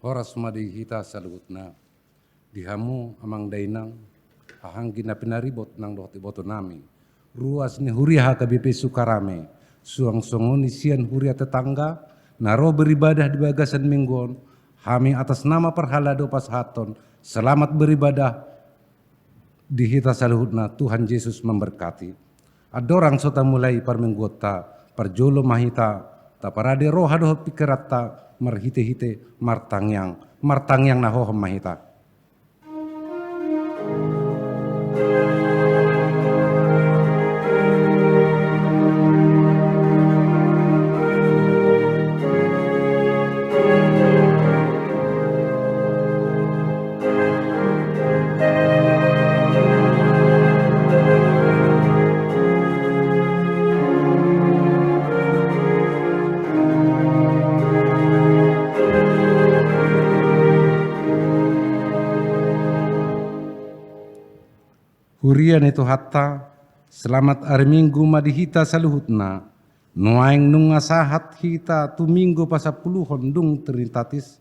Horas madi hita salutna dihamu amang dainang ahanggi na pinaribot ng dohti boto nami. Ruas ni huriha kabipi sukarame suang songoni sian huria tetangga naro beribadah di bagasan mingguan hami atas nama perhalado pas haton selamat beribadah di hita saluhutna Tuhan Yesus memberkati. Adorang sota mulai parmenggota parjolo mahita taparade roha doh pikirata marhite-hite martangyang nahohom mahita. Hurian itu hatta selamat hari minggu madihita saluhutna nuaing nunga sahat hita tu minggu pasapuluhon dung terintatis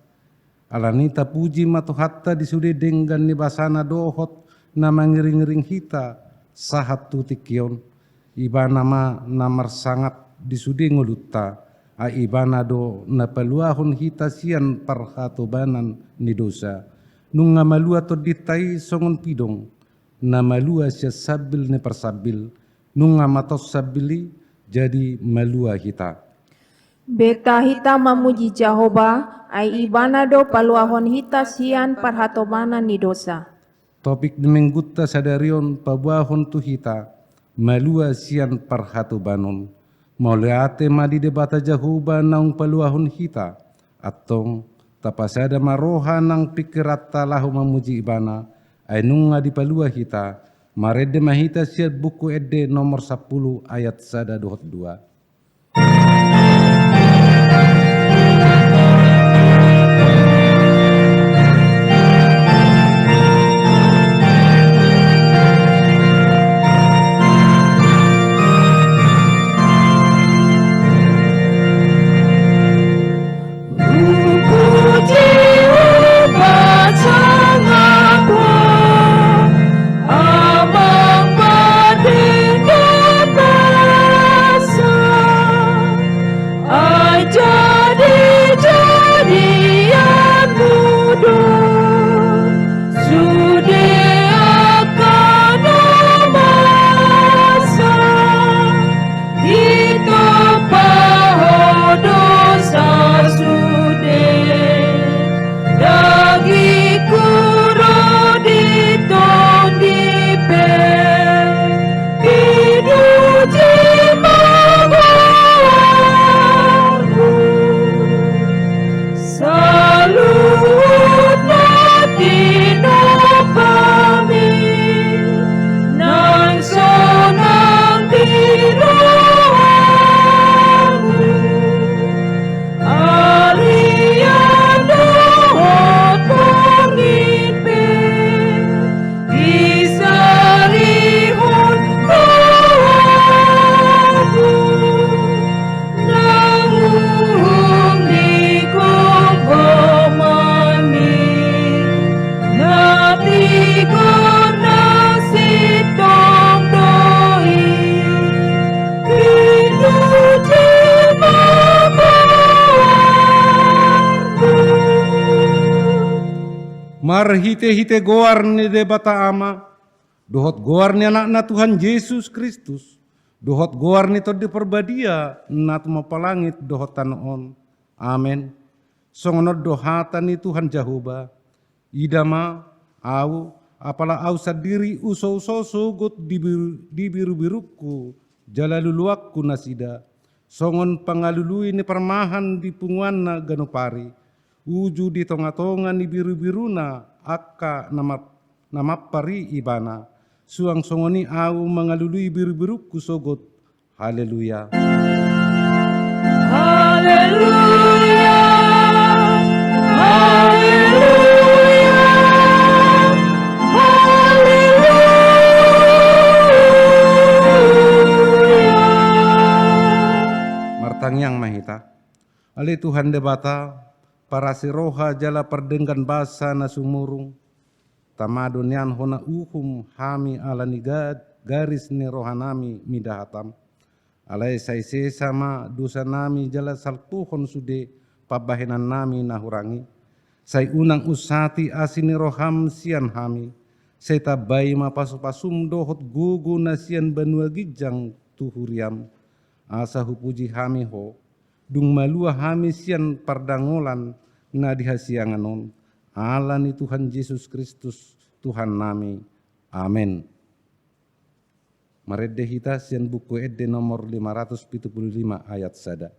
alanita puji matu hatta disude denggan ni basana dohot na mangiring-ring hita sahat tu tikion ibana ma namar sangat disude nguluta a ibana do na peluahon hita sian parhatobanan ni dosa nunga malua to ditai songon pidong na malua siya sabil ni persabil nunga matos sabili jadi malua hita. Beta hita mamuji Jehovah ai ibana do paluahon hita sian parhatobana ni dosa. Topik dimenggutta sadarion pabuahon tu hita malua sian parhatobanon mauleate madi debata Jehovah naung paluahon hita atong tapasada maroha nang pikirata lahu mamuji ibana ay nunga di palua hita, marede mahita siat buku ede nomor 10 ayat 1-2. Marhite-hite goar ni debata ama, dohot goar ni anak na Tuhan Yesus Kristus, dohot goar ni to di perbadia, nat mapalangit dohot tanoon. Amen. Songonod dohatan ni Tuhan Jehovah, idama, au, apala au sadiri uso-uso sugut di biru-biruku, jalaluluakku nasida, songon pangalului ni permahan di punguan na ganupari, uju di tonga-tonga ni biru-biruna akka namapari ibana suang songoni au mengalului biru-biruku sogot. Haleluya. Haleluya. Haleluya. Haleluya. Martangyang mahita. Ali Tuhan debata para siroha jala perdenggan basa na sumurung, tamado nian hona uhum hami ala nigad garis ni rohanami midahatam. Alai saise sama dosa nami jala saltuhon sude pabahenan nami nahurangi. Sai unang usati asini roham sian hami. Sai tabai mapasupasum dohot gugu nasian banua gijang tuhuriam. Asa hupuji hami ho. Dung malua hami sian pardangolan na dihasianganon. Allah ni Tuhan Yesus Kristus Tuhan nami. Amin. Maredde hita sian buku edde nomor 575 ayat sada.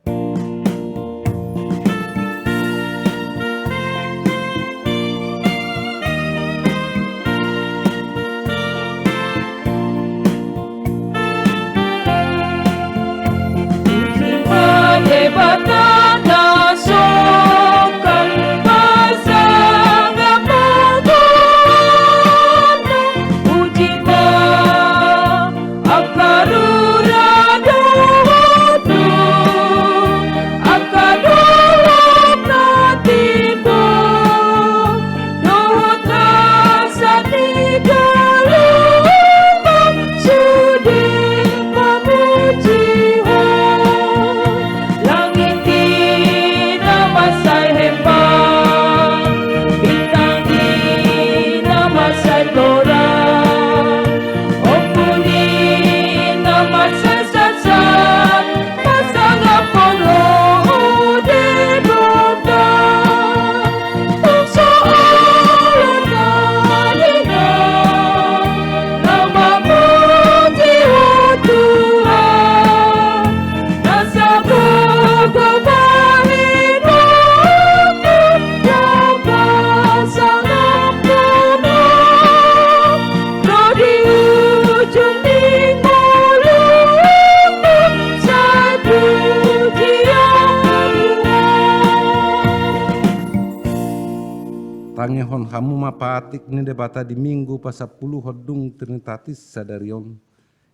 Tangehon hamu mapatik ni debata di minggu pasapuluh hodung trinitatis sadarion.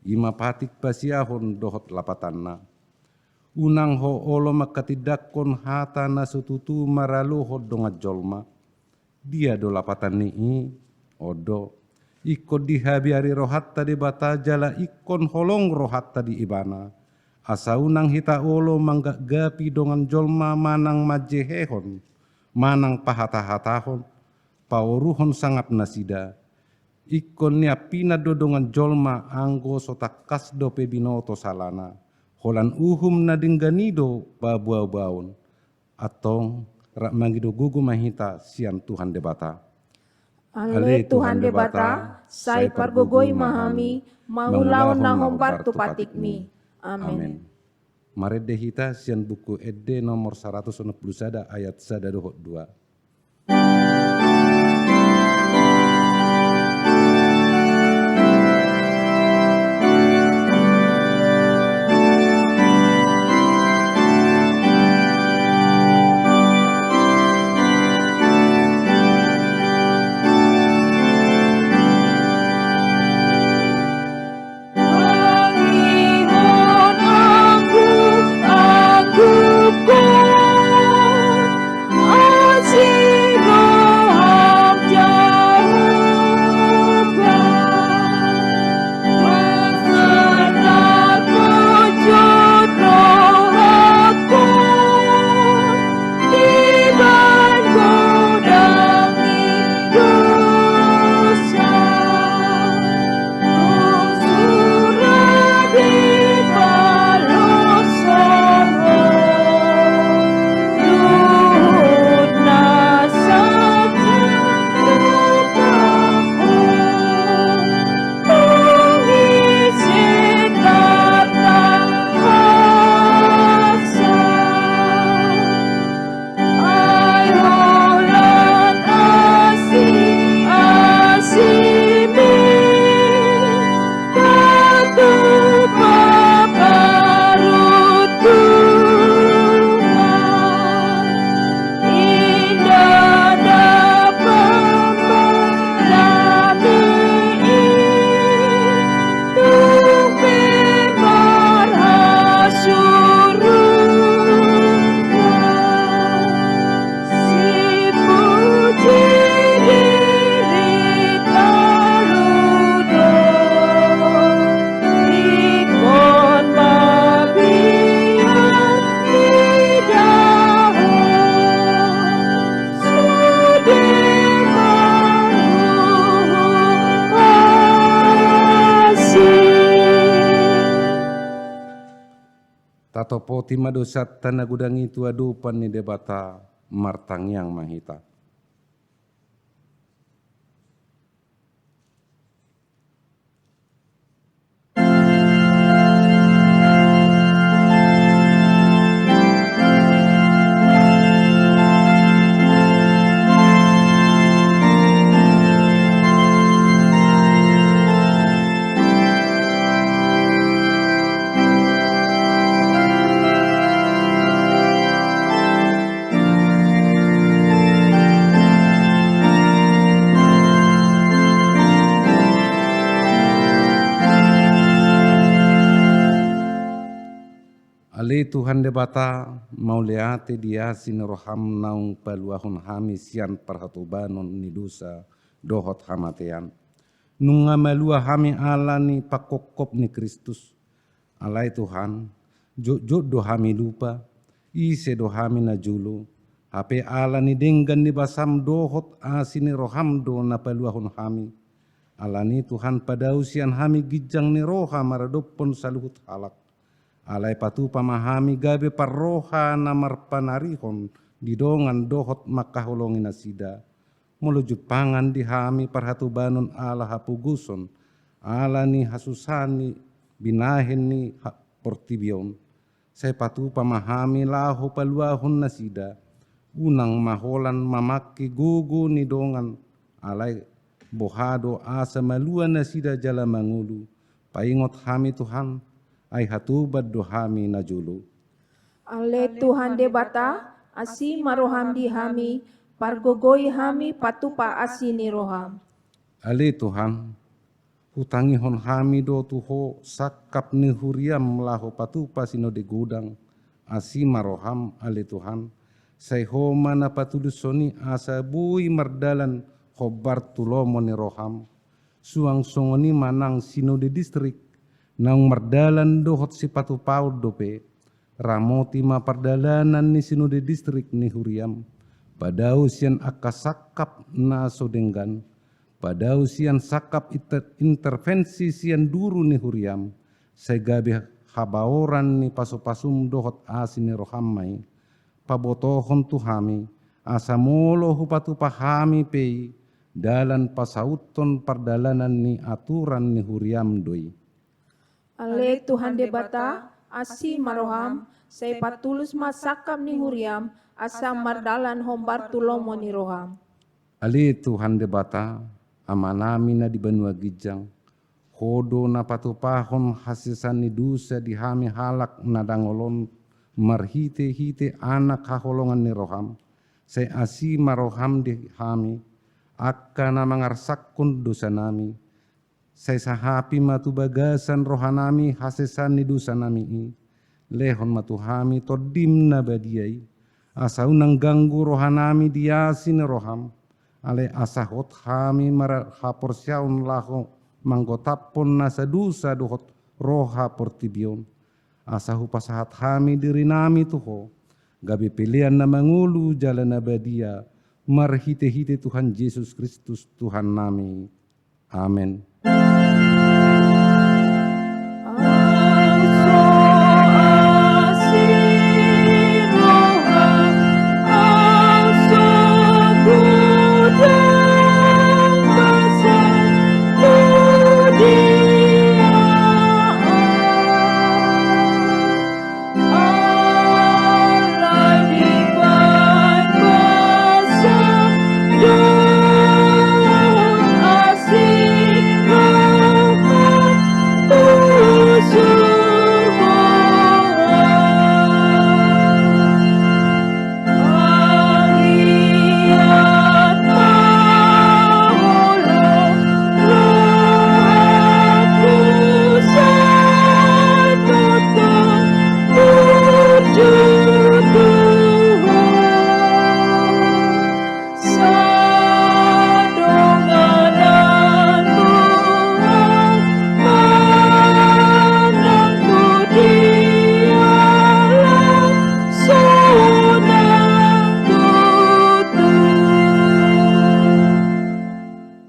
Ima patik pasiahon dohot lapatanna. Unang ho olo makatidakon hata na sututu maralu hodonga jolma. Dia do lapatan ni odo. Iko dihabiari rohatta debata jala ikon holong rohatta di ibana. Asa unang hita olo manggagapi dongan jolma manang majehehon. Manang pahata-hatahon. Pauruhon sangat nasida. Ikon niya pinadodongan jolma anggo sotakas do pebinoto salana. Holan uhum na dingganido babuaw-baon. Atong rak mangido gugu mahita sian Tuhan debata. Ale Tuhan debata, sai pargogoy mahami, maulaw na hombar tupatikmi. Amin. Maredde hita sian buku edde nomor 161 ayat 122. Asiro Tato poti madosat tanah gudang itu adupan ni debata martang yang mahita. Ali Tuhan debata mau liate dia roham naung paluahun hami sian parhatubanon ni dosa dohot hamatean. Nunga malua hami alani pakokop ni Kristus. Alai Tuhan, jod do hami lupa, ise do hami na julu. Hape alani denggan ni basam dohot asini roham do na paluahun hami. Alani Tuhan pada usian hami gijang ni roha maradopon saluhut halak. Alai patu pamahami gabe parroha namar panarihon didongan dohot makaholongin asida. Melujut pangan dihami parhatubanon ala hapuguson. Ala ni hasusani binahin ni portibion. Saya patu pamahami laho paluahon nasida. Unang maholan mamaki gugu ni dongan. Alai bohado asa malua nasida jala mangulu. Paingot hami Tuhan. Ay hatubad dohami na julu. Ale Tuhan debata, asi maroham di hami, pargogoy hami patupa asi ni roham. Ale Tuhan, hutangihon hami do tuho sakap ni huriam laho patupa sino de gudang, asi maroham ale Tuhan, sayho mana patudusoni asa bui mardalan hobar tulomo ni roham, suang songoni manang sino de distrik, nang mardalan dohot si patu paud dope, ramoti ma pardalanan ni sinude distrik ni huriam, pada usian akasakap na sodenggan, pada usian sakap intervensi sian duru ni huriam, segabe habaoran ni pasupasum dohot asini rohamai, pabotohon tuhami, asamolo hupatu pahami pei, dalan pasauton pardalanan ni aturan ni huriam doi. Ale Tuhan debata, asi maroham, say patulus masakam ni huriam, asa mardalan hombar tulomo ni roham. Ale Tuhan debata, amanami na di banua gijang, hodo na patupahon hasisan ni dusa di hami halak na dangolon, marhite-hite anak haholongan ni roham, say asi maroham di hami, akka na mangarsakun dosa nami, say sahapi matu bagasan rohanami hasesan ni dosa nami lehon matu hami todim na badiai asa unang ganggu rohanami diasin roham ale asahot hami mara haporsyaun laho manggotapon nasa dosa dohot roha portibion asa hupasahat hami diri nami tuho gabi pilihan na mangulu jalan abadia marhite-hite Tuhan Yesus Kristus Tuhan nami. Amin.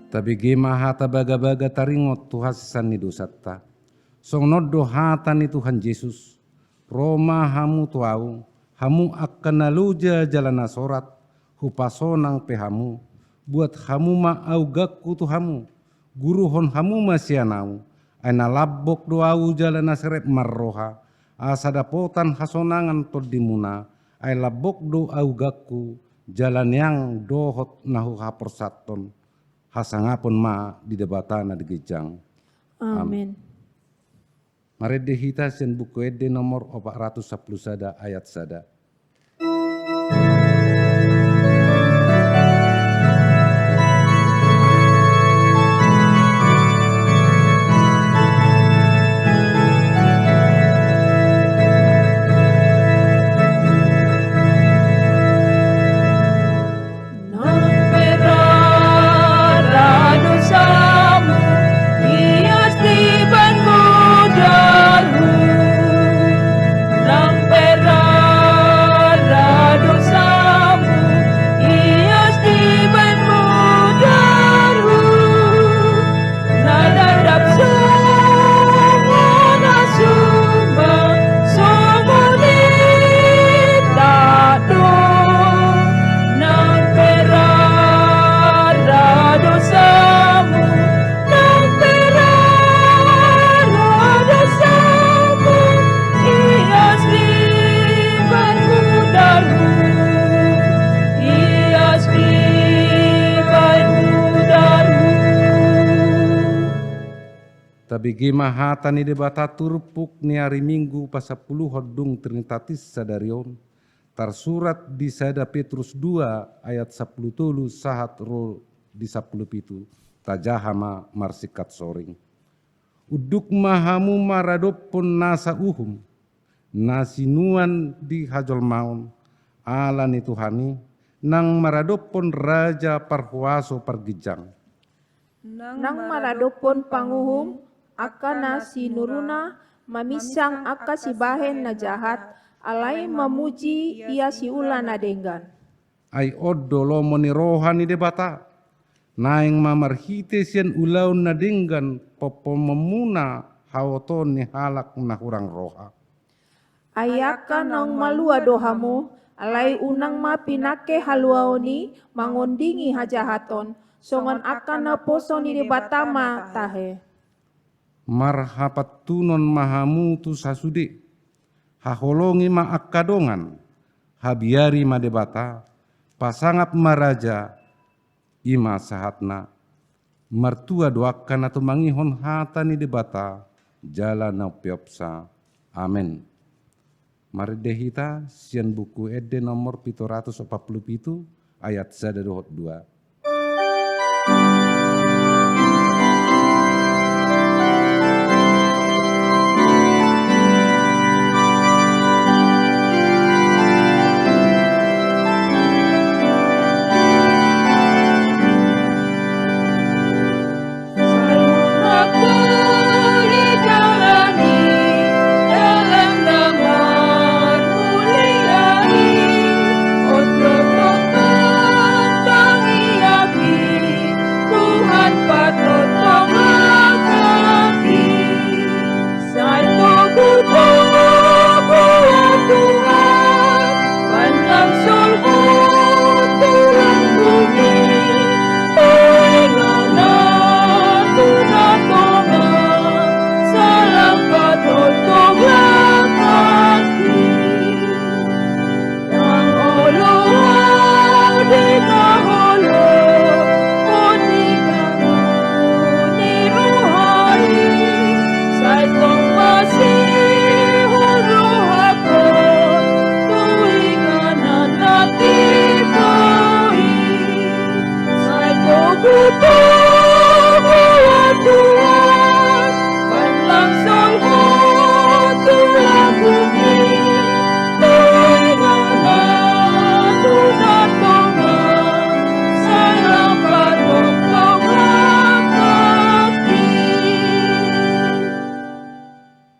Tabigi mahata baga-baga taringot Tuhan sisan ni dosatta. Song noddo hata ni Tuhan Yesus. Roma hamu tuau, hamu akan naluja jalan nasorat, hupasonang pehamu, buat hamu ma au gakku tu hamu, guru hon hamu masianau, aina labok doau jalan nasrep marroha, asadapotan hasonangan todimuna, ai labok do au gakku, jalan yang dohot nahu haporsaton, hasangapon ma di debatana di gejang. Amin. Mari dehita sen buku ede nomor 410 sada ayat sada. Tabigi mahata ni debata turpuk ni hari Minggu pasapuluh hodung trinitatis sadarion. Tarsurat di sada Petrus 2 ayat 10 tulu sahat ro di 10 pitu. Tajahama marsikat soring. Uduk mahamu maradopon nasa uhum. Nasinuan di hajol maun. Ala ni Tuhani. Nang maradopon raja parhuaso pargijang. Nang maradopon panguhum, akana si nuruna mamisang aka si bahen na jahat, alai memuji ia si ulan adenggan. Ai oddo lomo ni rohani debata. Naing mamarhite sian ulaun na denggan popo memuna hawoton ni halak na hurang roha. Ayaka nang malua dohamu, alai unang mapinake haluaoni mangondingi hajahaton, songon akan na poso ni debatama tahe. Marhapat tunon mahamu tu sasude, haholongi ma akadongan, habiari ma debata, pasangap maraja, ima sahatna, martua doakan atau mangihon hata ni debata, jala na piopsa. Amin. Mari dehita sian buku ede nomor 747 ayat 1-2.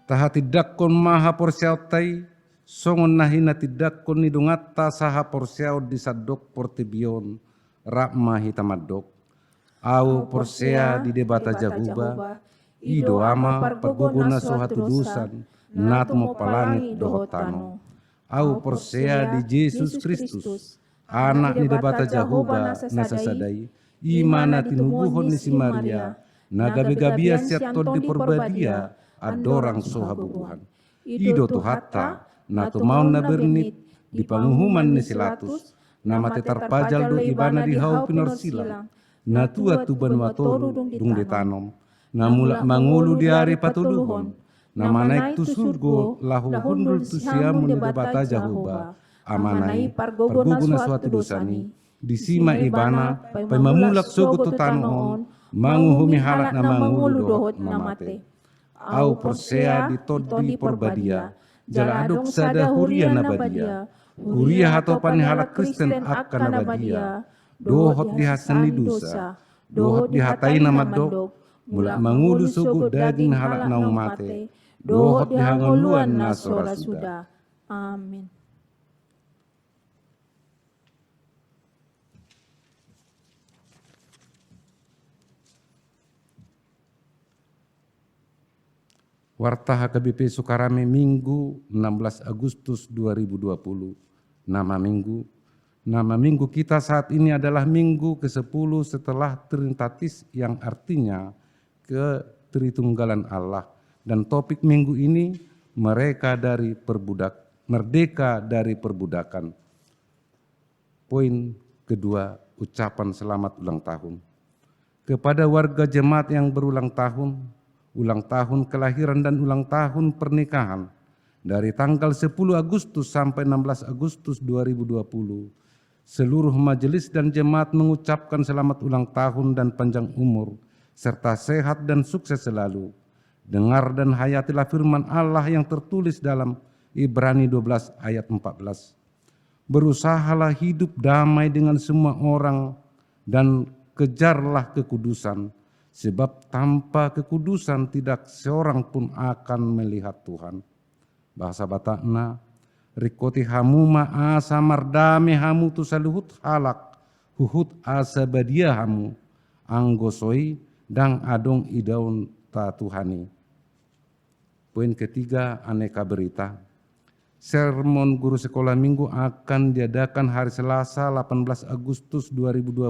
Taha tidak kon maha porsiaw tay, songon nahina tidak kon nidungata saha porsiaw disadok portibion, rak mahi tamadok. Au porsea di debata jahuba, ido ama perguguna suatu dusan, nat mo palangi dohot tano. Au persea di Yesus Kristus, anak ni debata Jehovah nasasadai, imana tinubuhon ni si Maria, nagabi-gabia siat ton di perbadia, adorang sohabubuhan. Ido tu hatta, na tu mau na bernit, di panghuman ni silatus, nama te tarpajal do ibana di hau pinor silang, na tua tu banua toru dung ditanom, na mulak mangulu di hari patuluhon, na naik tu surgo lahu hundul tu siamun di debata Jehovah, amanai pargogona suatu dosani, disima ibana, pai mamulak sogo tu tanon, manguhumi halak na mangulu dohot namate. Au persea di todi porbadia, jala adok sada huria nabadia, huria hatopan halak Kristen akan nabadia, dohot dihasani dosa, dohot dihatai nama dok, mulak mangulu sugu daging halak naung mate, dohot dihangoluan nasora sudah. Amin. Warta HKBP Sukarame Minggu 16 Agustus 2020. Nama minggu kita saat ini adalah minggu ke-10 setelah Trinitatis yang artinya Ketritunggalan Allah. Dan topik minggu ini merdeka dari perbudakan. Poin kedua, ucapan selamat ulang tahun. Kepada warga jemaat yang berulang tahun kelahiran dan ulang tahun pernikahan dari tanggal 10 Agustus sampai 16 Agustus 2020, seluruh majelis dan jemaat mengucapkan selamat ulang tahun dan panjang umur, serta sehat dan sukses selalu. Dengar dan hayatilah firman Allah yang tertulis dalam Ibrani 12 ayat 14. Berusahalah hidup damai dengan semua orang dan kejarlah kekudusan, sebab tanpa kekudusan tidak seorang pun akan melihat Tuhan. Bahasa Batakna, rikoti hamu ma'asa mardame hamu tu saluhut halak, huhut asa badia hamu, anggosoi dang adong idaun ta Tuhani. Poin ketiga, aneka berita. Sermon Guru Sekolah Minggu akan diadakan hari Selasa 18 Agustus 2020,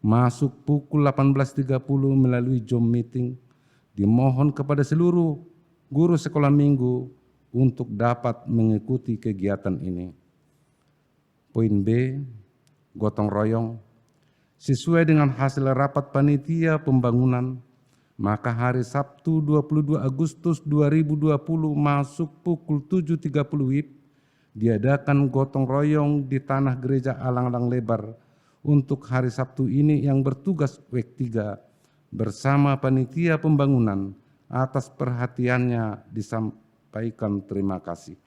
masuk pukul 18.30 melalui Zoom meeting. Dimohon kepada seluruh guru sekolah minggu untuk dapat mengikuti kegiatan ini. Poin B, gotong royong. Sesuai dengan hasil rapat panitia pembangunan, maka hari Sabtu 22 Agustus 2020 masuk pukul 7.30 WIB diadakan gotong royong di tanah gereja Alang-alang Lebar. Untuk hari Sabtu ini yang bertugas WEK 3 bersama panitia pembangunan, atas perhatiannya disampaikan terima kasih.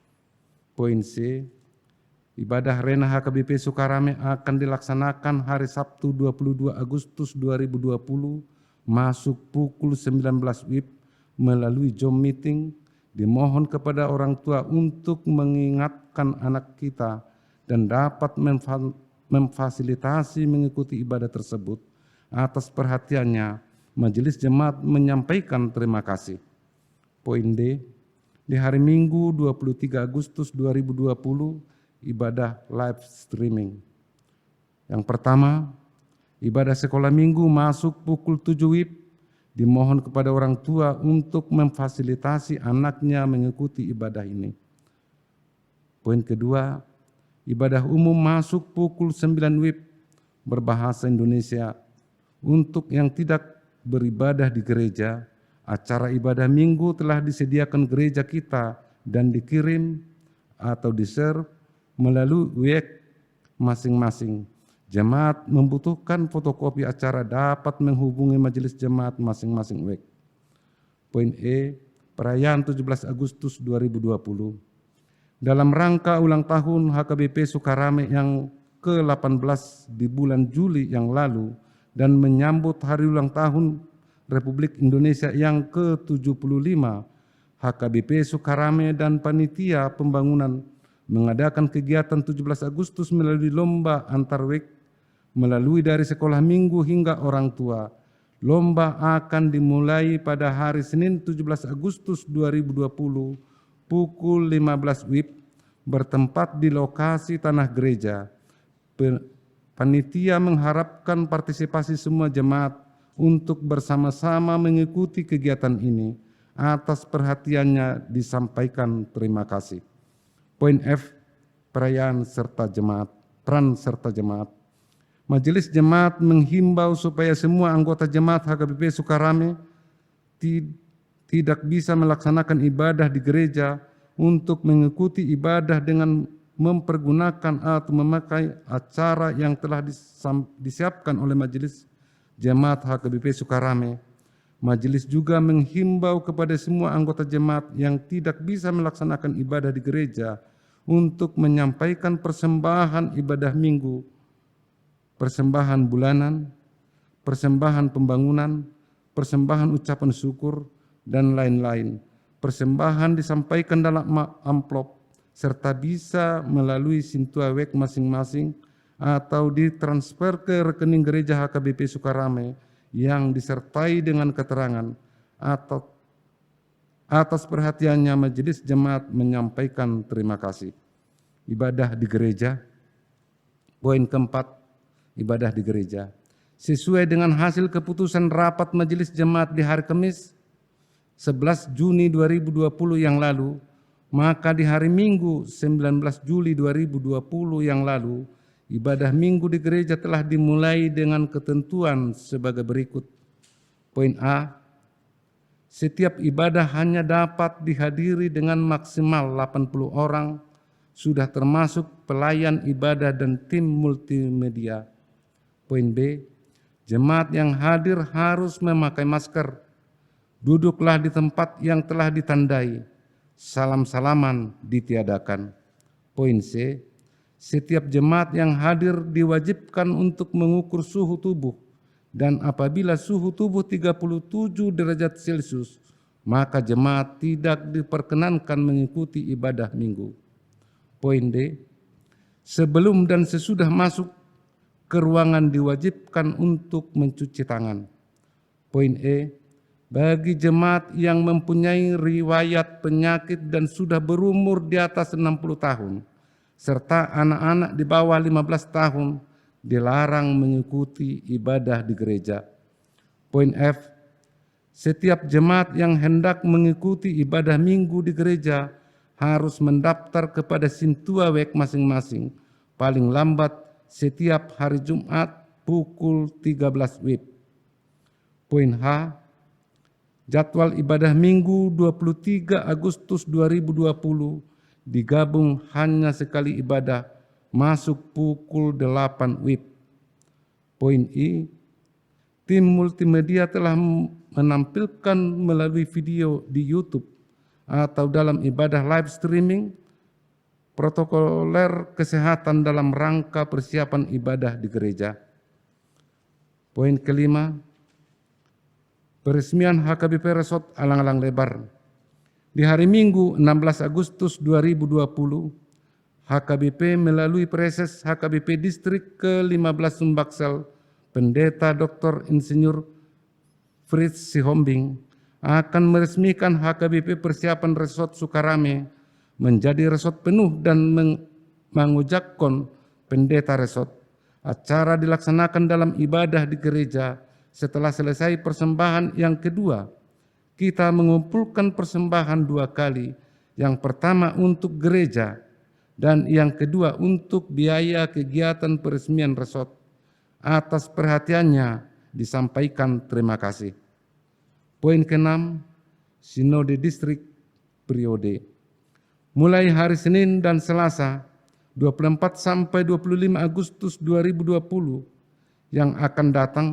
Poin C, ibadah Rena HKBP Sukarame akan dilaksanakan hari Sabtu 22 Agustus 2020 masuk pukul 19 WIB melalui Zoom meeting. Dimohon kepada orang tua untuk mengingatkan anak kita dan dapat memfasilitasi mengikuti ibadah tersebut. Atas perhatiannya, Majelis Jemaat menyampaikan terima kasih. Poin D, di hari Minggu 23 Agustus 2020, ibadah live streaming. Yang pertama, ibadah sekolah minggu masuk pukul 7 WIB, dimohon kepada orang tua untuk memfasilitasi anaknya mengikuti ibadah ini. Poin kedua, ibadah umum masuk pukul 9 WIB berbahasa Indonesia. Untuk yang tidak beribadah di gereja, acara ibadah minggu telah disediakan gereja kita dan dikirim atau di-share melalui WEK masing-masing. Jemaat membutuhkan fotokopi acara dapat menghubungi majelis jemaat masing-masing WEK. Poin E, perayaan 17 Agustus 2020. Dalam rangka ulang tahun HKBP Sukarame yang ke-18 di bulan Juli yang lalu dan menyambut hari ulang tahun Republik Indonesia yang ke-75, HKBP Sukarame dan Panitia Pembangunan mengadakan kegiatan 17 Agustus melalui lomba antar WEK, melalui dari sekolah minggu hingga orang tua. Lomba akan dimulai pada hari Senin 17 Agustus 2020 pukul 15 WIB bertempat di lokasi tanah gereja. Panitia mengharapkan partisipasi semua jemaat untuk bersama-sama mengikuti kegiatan ini. Atas perhatiannya disampaikan terima kasih. Poin F, perayaan serta jemaat, peran serta jemaat. Majelis Jemaat menghimbau supaya semua anggota jemaat HKBP Sukarame tidak bisa melaksanakan ibadah di gereja untuk mengikuti ibadah dengan mempergunakan atau memakai acara yang telah disiapkan oleh Majelis Jemaat HKBP Sukarame. Majelis juga menghimbau kepada semua anggota jemaat yang tidak bisa melaksanakan ibadah di gereja untuk menyampaikan persembahan ibadah minggu, persembahan bulanan, persembahan pembangunan, persembahan ucapan syukur, dan lain-lain. Persembahan disampaikan dalam amplop, serta bisa melalui Sintuawek masing-masing atau ditransfer ke rekening gereja HKBP Sukarame yang disertai dengan keterangan atau atas perhatiannya Majelis Jemaat menyampaikan terima kasih. Ibadah di gereja. Poin keempat, ibadah di gereja. Sesuai dengan hasil keputusan rapat Majelis Jemaat di hari Kamis 11 Juni 2020 yang lalu, maka di hari Minggu 19 Juli 2020 yang lalu, ibadah minggu di gereja telah dimulai dengan ketentuan sebagai berikut. Poin A, setiap ibadah hanya dapat dihadiri dengan maksimal 80 orang, sudah termasuk pelayan ibadah dan tim multimedia. Poin B, jemaat yang hadir harus memakai masker. Duduklah di tempat yang telah ditandai. Salam-salaman ditiadakan. Poin C, setiap jemaat yang hadir diwajibkan untuk mengukur suhu tubuh, dan apabila suhu tubuh 37 derajat Celcius, maka jemaat tidak diperkenankan mengikuti ibadah minggu. Poin D, sebelum dan sesudah masuk ke ruangan diwajibkan untuk mencuci tangan. Poin E, bagi jemaat yang mempunyai riwayat penyakit dan sudah berumur di atas 60 tahun, serta anak-anak di bawah 15 tahun, dilarang mengikuti ibadah di gereja. Poin F, setiap jemaat yang hendak mengikuti ibadah minggu di gereja harus mendaftar kepada Sintuawek masing-masing, paling lambat setiap hari Jumat pukul 13 WIB. Poin H, jadwal ibadah minggu 23 Agustus 2020 digabung hanya sekali ibadah, masuk pukul 8 WIB. Poin I, tim multimedia telah menampilkan melalui video di YouTube atau dalam ibadah live streaming protokoler kesehatan dalam rangka persiapan ibadah di gereja. Poin kelima, peresmian HKBP Resort Alang-Alang Lebar. Di hari Minggu 16 Agustus 2020, HKBP melalui Preses HKBP Distrik ke-15 Sumbaksel, Pendeta Dr. Insinyur Fritz Sihombing, akan meresmikan HKBP Persiapan Resort Sukarame menjadi resort penuh dan mengujakkan pendeta resort. Acara dilaksanakan dalam ibadah di gereja. Setelah selesai persembahan yang kedua, kita mengumpulkan persembahan dua kali. Yang pertama untuk gereja dan yang kedua untuk biaya kegiatan peresmian resort. Atas perhatiannya disampaikan terima kasih. Poin ke-6, Sinode Distrik Periode. Mulai hari Senin dan Selasa 24 sampai 25 Agustus 2020 yang akan datang,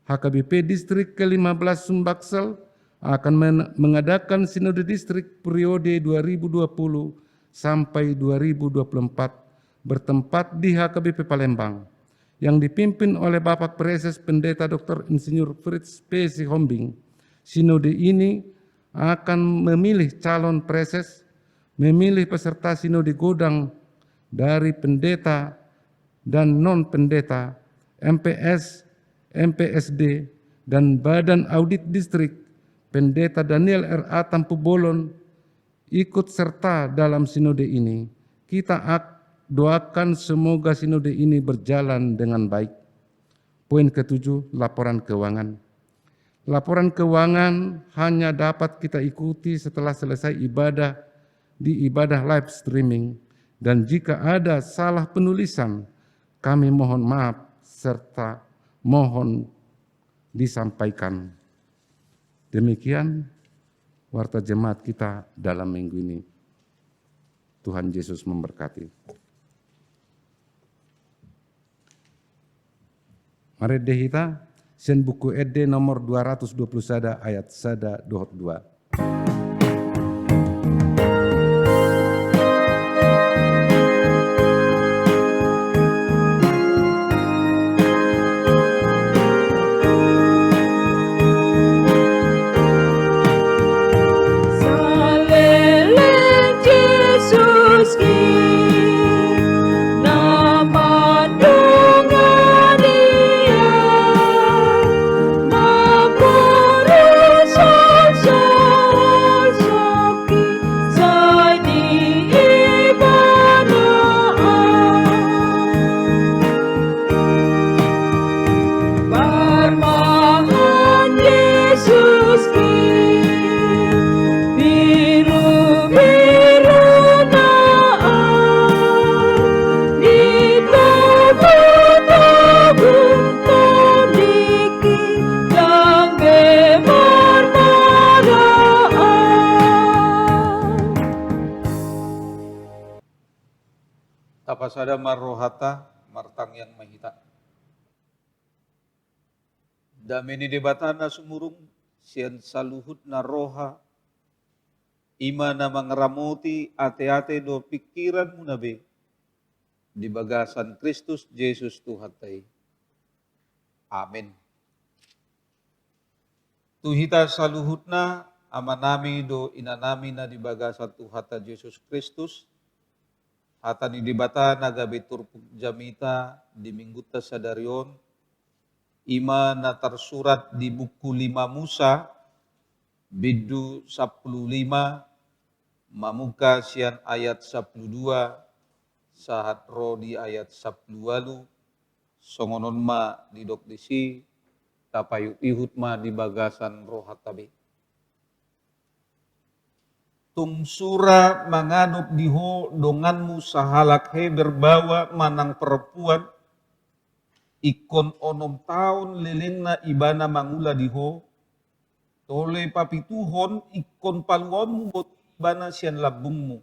HKBP Distrik ke-15 Sumbaksel akan mengadakan Sinode Distrik periode 2020 sampai 2024 bertempat di HKBP Palembang yang dipimpin oleh Bapak Preses Pendeta Dr. Insinyur Fritz P. Sihombing. Sinode ini akan memilih calon preses, memilih peserta sinode godang dari pendeta dan non-pendeta, MPS, MPSD, dan Badan Audit Distrik, Pendeta Daniel R.A. Tampu Bolon, ikut serta dalam sinode ini. Kita doakan semoga sinode ini berjalan dengan baik. Poin ketujuh, laporan keuangan. Laporan keuangan hanya dapat kita ikuti setelah selesai ibadah di ibadah live streaming, dan jika ada salah penulisan, kami mohon maaf serta mohon disampaikan. Demikian warta jemaat kita dalam minggu ini. Tuhan Yesus memberkati. Mari dehita, sen buku ED nomor 221 ayat 1-2. Tapasada marrohata martang yang mahita. Dameni debatana sumurung sian saluhut na roha imana mangramuti ate-ate do pikiran munabe di bagasan Kristus Yesus Tuhan tai. Amin. Tuhita saluhutna amanami do inanami na di bagasan Tuhan Yesus Kristus. Hata ni dibata nagabetur jamita di mingguta sadarion ima na tersurat di buku 5 Musa bidu 15 mamuka sian ayat 12 sahat ro di ayat 18 songonon ma di dok disi tapayu ihut ma di bagasan rohat tabi. Tungsura manganup diho donganmu sahalak he berbawa manang perempuan ikon onom taon lelengna ibana mangula diho tole papituhon ikon paluanmu bot ibana sian labungmu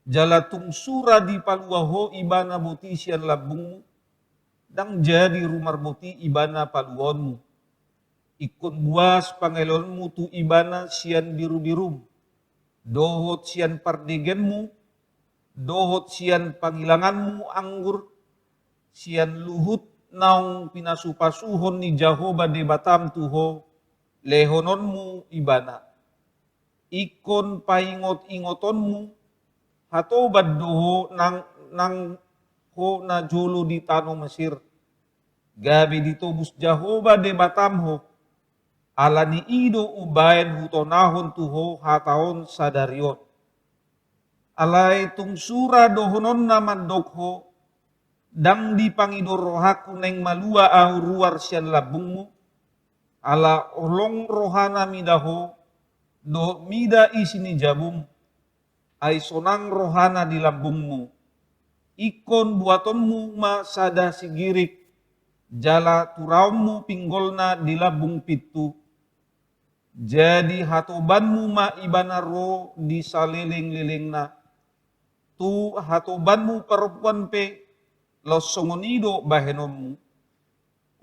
jala tungsura di paluaho ibana boti sian labungmu dang jadi rumar boti ibana paluanmu ikon buas pangelonmu tu ibana sian biru-birum dohot sian pardegenmu, dohot sian panghilanganmu anggur, sian luhut naung pinasupasuhon ni Jahoba de batam tuho, lehononmu ibana. Ikon paingot-ingotonmu, hatobad doho nang ho na jolo di tanong Mesir. Gabi ditobus Jahoba de batam ho, ala ni ido ubayan hutonahon tuho hataon sadarion. Alay tungsura dohonon naman dokho, dang di pangidorohaku neng malua ahuruar sian labungmu, ala olong rohana midaho, do mida isini jabum, ay sonang rohana di lambungmu. Ikon buatonmu ma sada sigirik, jala turaummu pinggolna di labung pitu. Jadi hatobanmu ma ibana ro di saleleng-lelengna. Tu hatobanmu perempuan pe losongonido bahenonmu.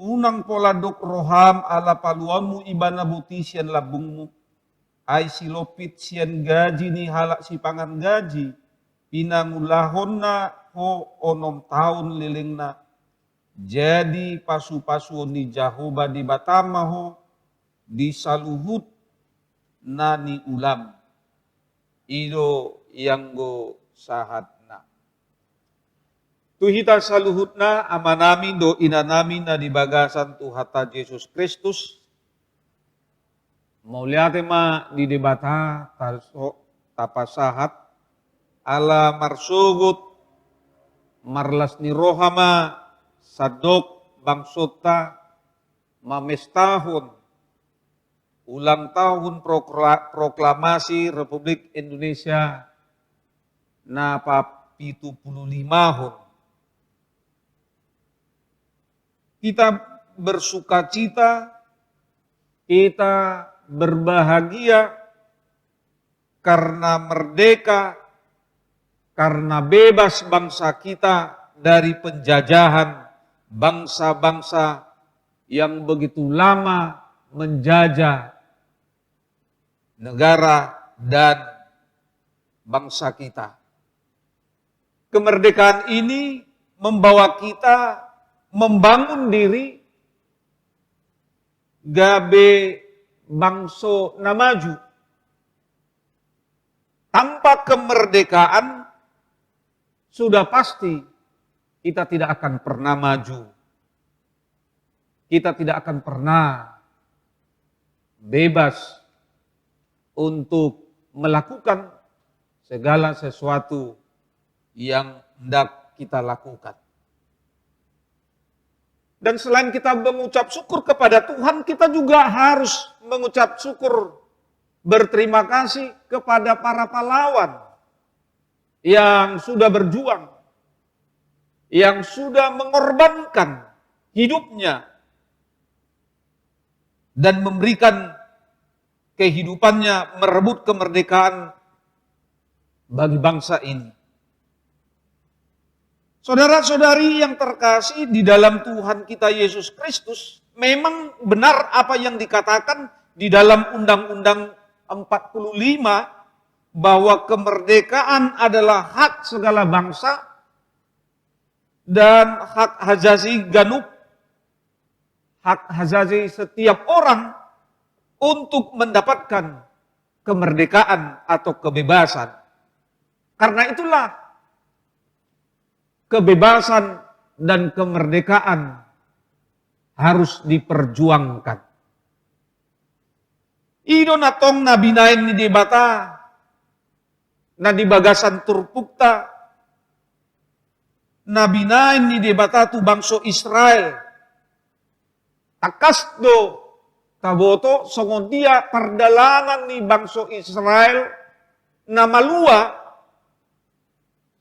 Unang pola dok roham ala paluanmu ibana buti sian labungmu. Ay silopit sian gaji ni halak si pangan gaji. Pinangulahon na ho onom tahun lelengna. Jadi pasu-pasu ni Jahoba di Batama ho di saluhut nani ulam ido yang go sahat na. Tuhita saluhutna ama namin do ina namin na dibagasan tu hata Yesus Kristus. Mauliate ma di debata tarso tapasahat ala marsugut marlas ni rohama sadok bangsota mamestahun ulang tahun proklamasi Republik Indonesia na pa 75 tahun. Kita bersukacita, kita berbahagia karena merdeka, karena bebas bangsa kita dari penjajahan bangsa-bangsa yang begitu lama menjajah negara dan bangsa kita. Kemerdekaan ini membawa kita membangun diri gabe bangso na maju. Tanpa kemerdekaan sudah pasti kita tidak akan pernah maju. Kita tidak akan pernah bebas untuk melakukan segala sesuatu yang hendak kita lakukan. Dan selain kita mengucap syukur kepada Tuhan, kita juga harus mengucap syukur berterima kasih kepada para pahlawan yang sudah berjuang, yang sudah mengorbankan hidupnya dan memberikan kehidupannya merebut kemerdekaan bagi bangsa ini. Saudara-saudari yang terkasih di dalam Tuhan kita Yesus Kristus, memang benar apa yang dikatakan di dalam Undang-Undang 45 bahwa kemerdekaan adalah hak segala bangsa dan hak hazazi ganub, hak hazazi setiap orang untuk mendapatkan kemerdekaan atau kebebasan. Karena itulah kebebasan dan kemerdekaan harus diperjuangkan. Ido natong nabinain ni debata na di bagasan turpukta nabinain ni debata tu bangso Israel. Takas do taboto songon dia perdalangan ni bangso Israel na malua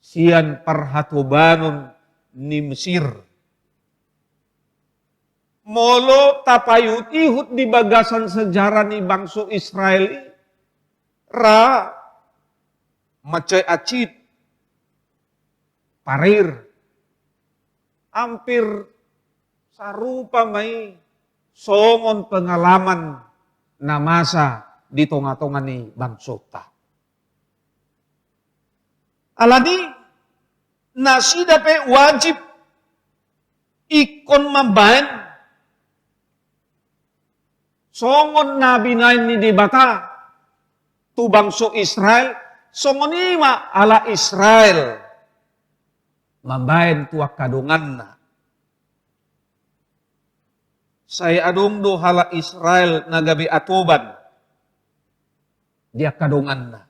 sian parhatobanon ni Mesir. Molo tapayut-ihut di bagasan sejarah ni bangso Israel ra macay acit parir hampir sarupa may songon pengalaman na masa di tonga-tonga ni bangso ta. Alani nasida pe wajib ikon mambahan songon nabinain ni debata tu bangso Israel songon ima ala Israel mambahan tu akadungan na. Saya adong do hala Israel nagabi atoban dia kadungan na.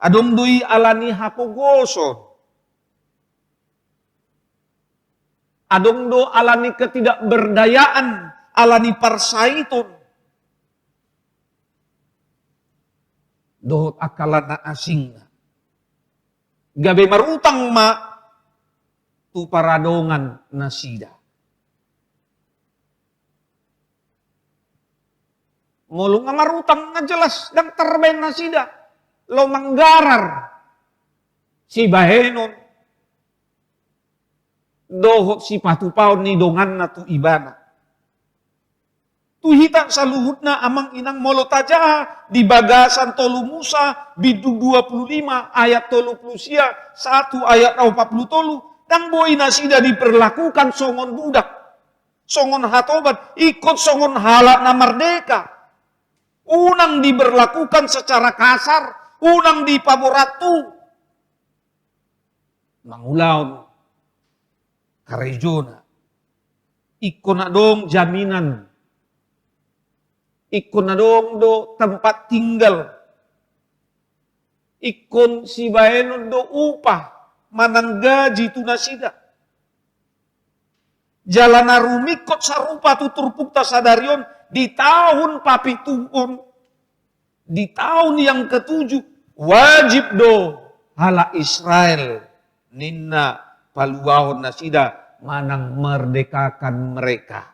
Adong dui alani hapogoso. Adong do alani ketidakberdayaan, alani parsaiton. Dohot akalan na asing na. Gabi marutang ma tu paradongan na sida. Mulu nga marutang nga jelas dang terben na sida. Lo manggarar si bahenon dohot si patupaw ni dongan na tu ibana. Tuhita sa luhut na amang inang molotaja di bagasan tolu Musa bidug 25 ayat 30 1 ayat 40 dang boy na sida diperlakukan songon budak songon hatobat ikut songon hala na merdeka. Unang diberlakukan secara kasar, unang dipaboratu. Mangulaon karejona. Iko na dong jaminan. Iko na dong do tempat tinggal. Ikon si baenon do upah manang gaji tu nasida. Jalan rumikot sarupa tutur pukta sadarion di tahun papituon. Di tahun yang ketujuh wajib do hala Israel ninna paluahon nasida manang merdekakan mereka.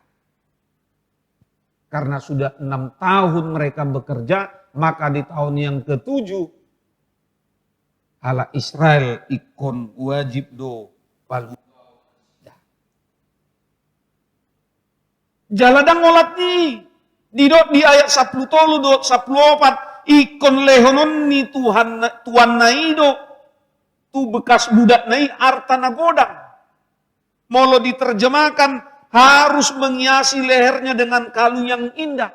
Karena sudah 6 tahun mereka bekerja, maka di tahun yang ketujuh hala Israel ikon wajib do paluahon. Jaladang ngolat di ayat 10 tolu do 14 ikon lehonon ni Tuhan naido tu bekas budak nai artana godang. Molo diterjemahkan harus menghiasi lehernya dengan kalung yang indah.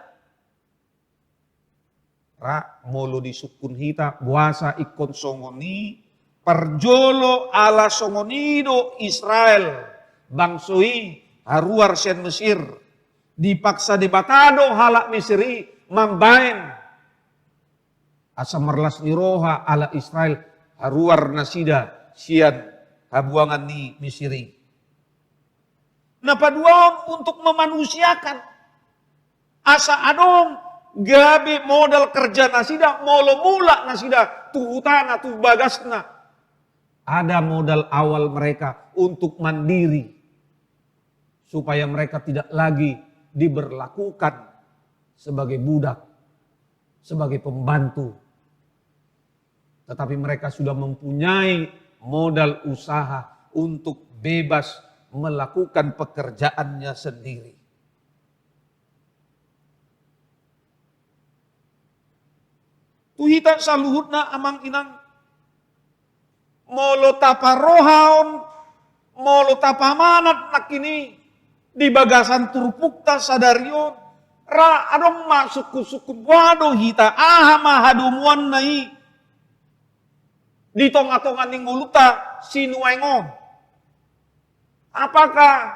Molo disukun hita buasa ikon songoni perjolo ala songonido Israel bangsoi haruar sen Mesir dipaksa debatado halak Mesiri mambain asa merlas ni roha ala Israel haruar nasida sian habuangan ni Mesiri. Nah paduan untuk memanusiakan asa adong gabe modal kerja nasida molo mula nasida tu utana tu bagasna. Ada modal awal mereka untuk mandiri supaya mereka tidak lagi diberlakukan sebagai budak, sebagai pembantu. Tetapi mereka sudah mempunyai modal usaha untuk bebas melakukan pekerjaannya sendiri. Tuhita saluhutna amang inang molo tapa rohaon, molo tapa manat nakini di bagasan turpukta sadarion ra adong masuk suku wado hita aha mahadumuan nai di tonga-tonga ningguluta sinuengon. Apakah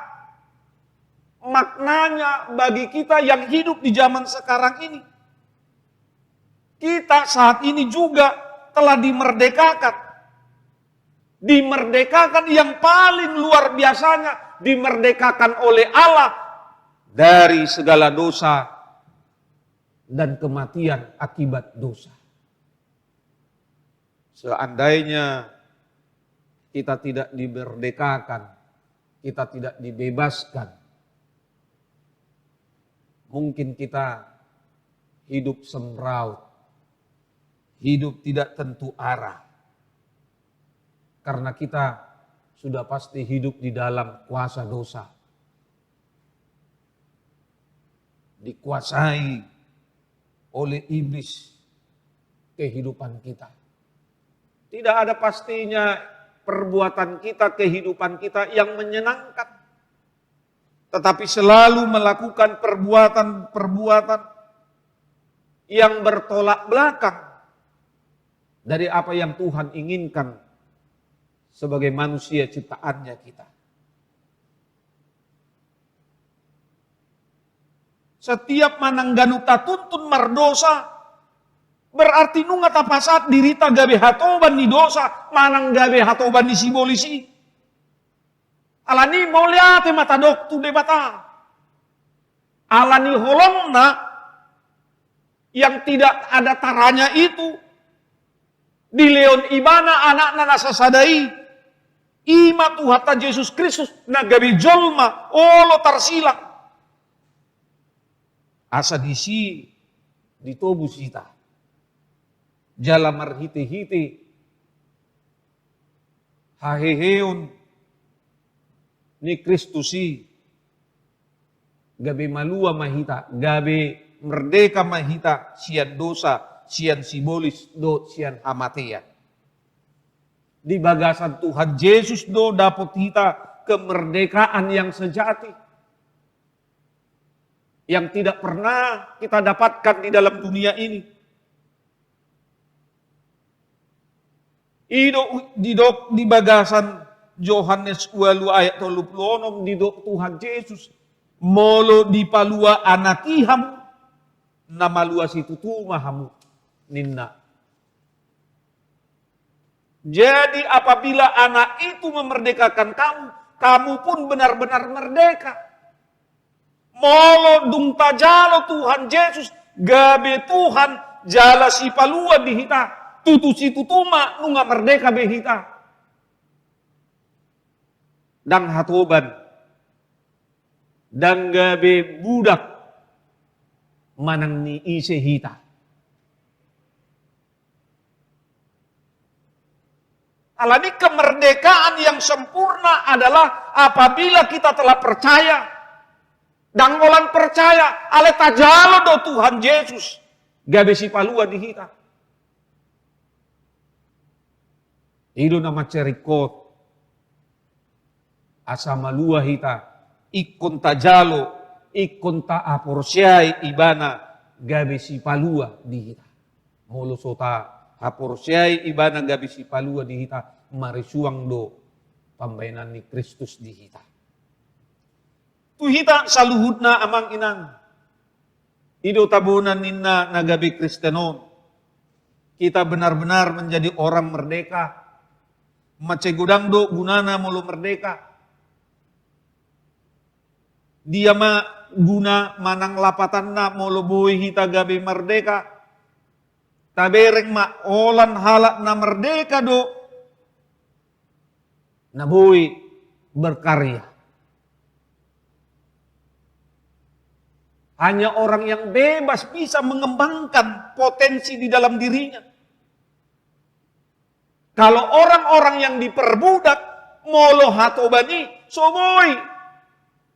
maknanya bagi kita yang hidup di zaman sekarang ini? Kita saat ini juga telah dimerdekakan. Dimerdekakan yang paling luar biasanya, dimerdekakan oleh Allah dari segala dosa dan kematian akibat dosa. Seandainya kita tidak dimerdekakan, kita tidak dibebaskan, mungkin kita hidup semraut, hidup tidak tentu arah. Karena kita sudah pasti hidup di dalam kuasa dosa. Dikuasai oleh iblis kehidupan kita. Tidak ada pastinya perbuatan kita, kehidupan kita yang menyenangkan. Tetapi selalu melakukan perbuatan-perbuatan yang bertolak belakang dari apa yang Tuhan inginkan sebagai manusia ciptaannya kita. Setiap manangganu tuntun mardosa, berarti nunga tapasat dirita gabe hatoban ni dosa, manang gabe hatoban ni sibolisi. Alani moliate mata doktu debata. Alani holongna yang tidak ada taranya itu, di leon ibana anak nasa sadai. Ima Tuhan Yesus Kristus nagabi jolma olo tarsila. Asa disi ditobus kita. Jala marhite-hite. Haheheon ni Kristusi. Gabi malua mahita. Gabi merdeka mahita. Sian dosa. Sian simbolis do sian hamatea. Di bagasan Tuhan Yesus do dapat kita kemerdekaan yang sejati. Yang tidak pernah kita dapatkan di dalam dunia ini. Di bagasan Yohanes 2 ayat 36 di Tuhan Yesus molo di palua anakiham nama lua situ tumahamu ninna. Jadi apabila anak itu memerdekakan kamu, kamu pun benar-benar merdeka. Molo dung tajalo Tuhan Yesus, gabe Tuhan jala si palua dihita, tutu si tutuma nunga merdeka behita. Dan hatoban, dan gabe budak manang ni ise hita. Alani kemerdekaan yang sempurna adalah apabila kita telah percaya dan ngolan percaya ale tajalo do Tuhan Yesus gabe si palua di hita. Ilo nama cerikot asa malua hita ikon tajalo ikon ta aporsiai ibana gabe si palua di hita. Molo sota aporsiai ibana gabe si palua di hita marisuang do pambayanan ni Kristus di hita. Tu hita saluhutna amang inang. Ido tabunan ninna nagabi Kristenon. Kita benar-benar menjadi orang merdeka. Macegudang do gunana mulu merdeka. Dia ma guna manang lapatanna mulu boy hita gabi merdeka. Tabereng ma olan halak na merdeka do. Na boy berkarya. Hanya orang yang bebas bisa mengembangkan potensi di dalam dirinya. Kalau orang-orang yang diperbudak, molo hatobani, soboy,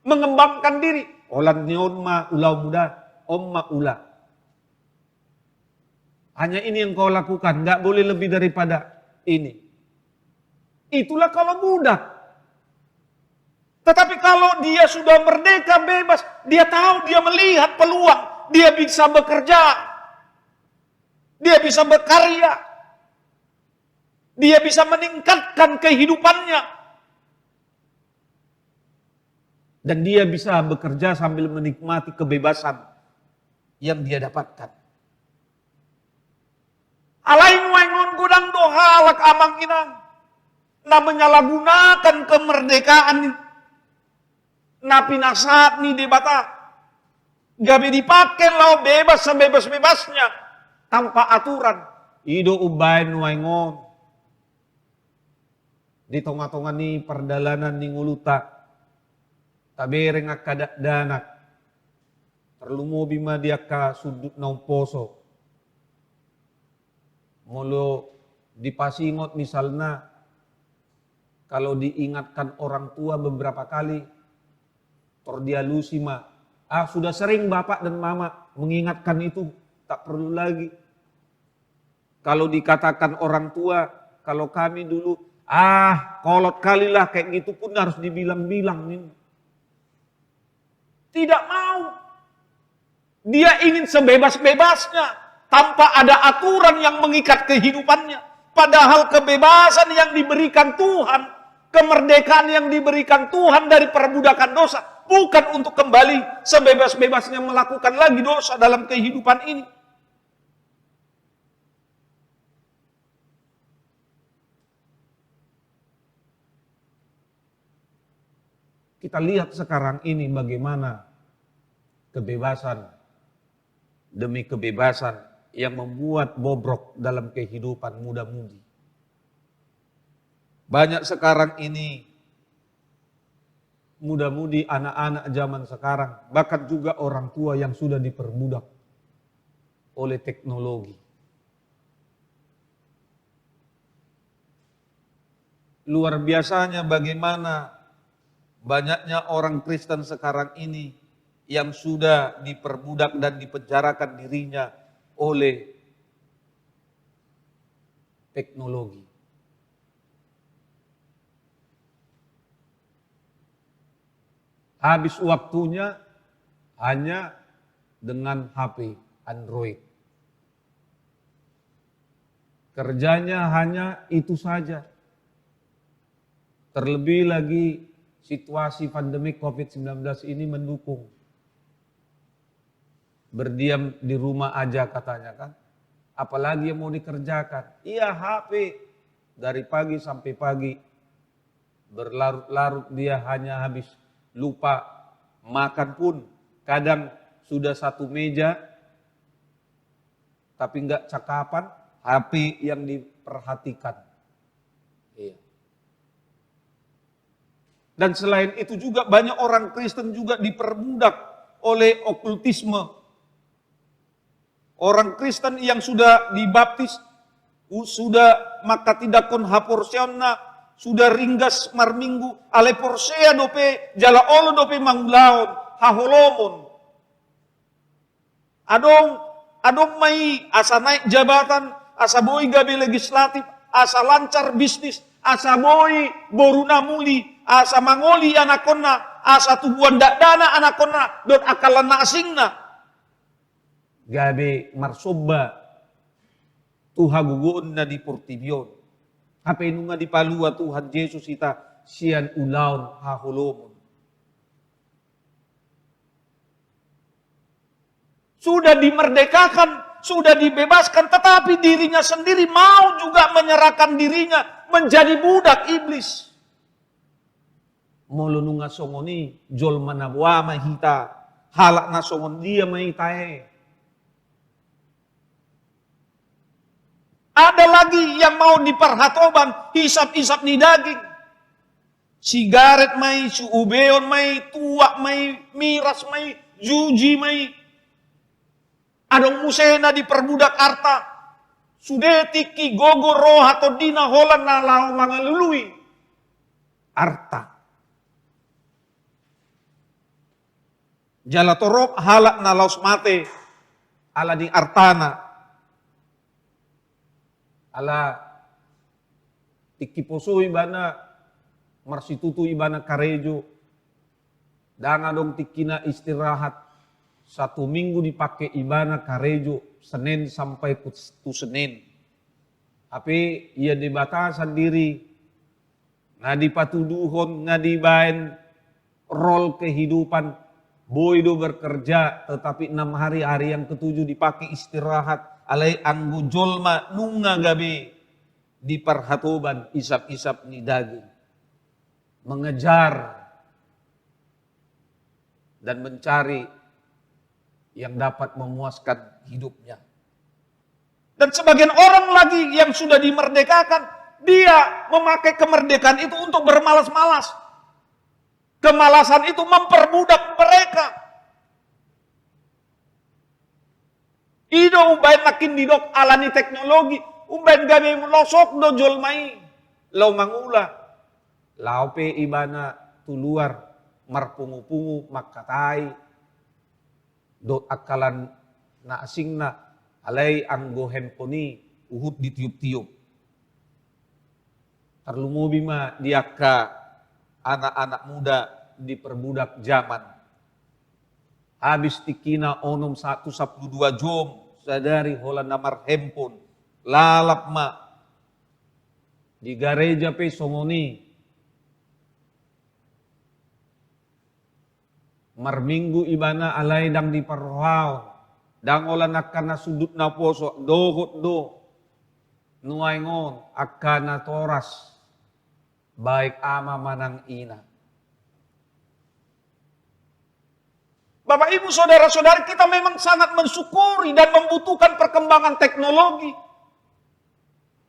mengembangkan diri. Olan nion ma ulau muda, om ma ula. Hanya ini yang kau lakukan, nggak boleh lebih daripada ini. Itulah kalau budak. Tetapi kalau dia sudah merdeka, bebas, dia tahu, dia melihat peluang, dia bisa bekerja, dia bisa berkarya, dia bisa meningkatkan kehidupannya, dan dia bisa bekerja sambil menikmati kebebasan yang dia dapatkan. Alain waingon gudang dohalak amang inang, na menyalahgunakan kemerdekaan napi nasat ni debata. Gabi dipakai lau bebas sebebas-bebasnya tanpa aturan. Ido ubain waingon. Di tonga-tonga ni perdalanan ni nguluta. Tabereng akadak danak. Perlu mo bima dia ka sudut naung poso. Molo dipasingot misalnya, kalau diingatkan orang tua beberapa kali, dia lusi ma, sudah sering bapak dan mama mengingatkan itu, tak perlu lagi. Kalau dikatakan orang tua, kalau kami dulu, kolot kalilah kayak gitu pun harus dibilang-bilang. Tidak mau. Dia ingin sebebas-bebasnya. Tanpa ada aturan yang mengikat kehidupannya. Padahal kebebasan yang diberikan Tuhan, kemerdekaan yang diberikan Tuhan dari perbudakan dosa, bukan untuk kembali sebebas-bebasnya melakukan lagi dosa dalam kehidupan ini. Kita lihat sekarang ini bagaimana kebebasan demi kebebasan yang membuat bobrok dalam kehidupan muda-mudi. Banyak sekarang ini muda-mudi, anak-anak zaman sekarang, bahkan juga orang tua yang sudah diperbudak oleh teknologi. Luar biasanya bagaimana banyaknya orang Kristen sekarang ini yang sudah diperbudak dan dipenjarakan dirinya oleh teknologi. Habis waktunya hanya dengan HP Android. Kerjanya hanya itu saja. Terlebih lagi situasi pandemi COVID-19 ini mendukung. Berdiam di rumah aja katanya kan. Apalagi yang mau dikerjakan. Iya HP dari pagi sampai pagi. Berlarut-larut dia hanya habis lupa makan pun. Kadang sudah satu meja tapi enggak cakapan, HP yang diperhatikan. Iya. Dan selain itu juga banyak orang Kristen juga diperbudak oleh okultisme. Orang Kristen yang sudah dibaptis, sudah maka tidak kon haporsionna, sudah ringgas marminggu, ale porsea dope, jala olo dope manglaon, haholomon. Adong mai asa naik jabatan, asa boy gabe legislatif, asa lancar bisnis, asa boy boruna muli, asa mangoli anakonna, asa tubuan dana anakonna, dot akalan na asingna. Gabe marsoba, tuha guguon na di portibyon. Apa inu nga di palua Tuhan Yesus ita sian ulaon hahulomon. Sudah dimerdekakan, sudah dibebaskan, tetapi dirinya sendiri mau juga menyerahkan dirinya menjadi budak iblis. Molo nunga songoni jol manabwa mahita, halak na songon dia mahitae. Ada lagi yang mau diperhatoban, hisap-hisap ni daging. Sigaret may, suubeon may, tuak may, miras may, juji may. Adong musena diperbudak arta. Sudeti ki gogo roh atau dina holan na lao mga lului. Arta. Jalatorok halak na laos mate. Ala di artana. Ala tikiposo ibana marsitutu ibana karejo. Danga dong tikina istirahat. 1 minggu dipakai ibana karejo Senin sampai tu Senin. Tapi ia dibatasan diri. Ngadi patuduhon, ngadi bain rol kehidupan. Boydo bekerja tetapi 6 hari yang ke-7 dipakai istirahat. Alai anggo jolma nunga gabe diperhatoban isap-isap ni daging. Mengejar dan mencari yang dapat memuaskan hidupnya. Dan sebagian orang lagi yang sudah dimerdekakan, dia memakai kemerdekaan itu untuk bermalas-malas. Kemalasan itu memperbudak mereka. Ido umbain makin didok alani teknologi, umbain gabe melosok do jolmai. Lau mangula, lau pe ibana tuluar, marpungu-pungu makatai, dot akalan na asing na, alay anggo handphone uhut ditiup-tiup. Terlumubi ma dia ka anak-anak muda diperbudak zaman. Habis tikina onom 112 jom sadari hola namar handphone lalap ma di gareja pe songoni marminggu ibana alay dang di parwao dang ola nakana sudut na poso dohot do nuaingon akana toras baik ama manang ina. Bapak Ibu saudara-saudari kita memang sangat mensyukuri dan membutuhkan perkembangan teknologi.